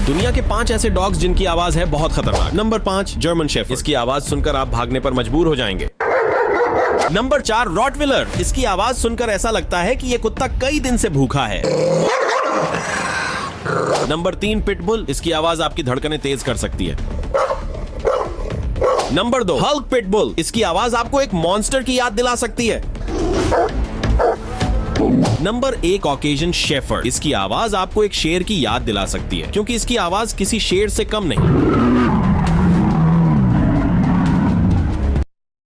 दुनिया के 5 ऐसे डॉग्स जिनकी आवाज है बहुत खतरनाक। Number 5 German shepherd. इसकी आवाज सुनकर आप भागने पर मजबूर हो जाएंगे। Number 4 Rottweiler. इसकी आवाज सुनकर ऐसा लगता है कि ये कुत्ता कई दिन से भूखा है। Number 3 pitbull. इसकी आवाज आपकी धड़कनें तेज कर सकती है। Number 2 Hulk pitbull. इसकी आवाज आपको एक मॉन्स्टर की याद दिला सकती है। Number 1 Caucasian shepherd. इसकी आवाज आपको एक शेर की याद दिला सकती है, क्योंकि इसकी आवाज किसी शेर से कम नहीं।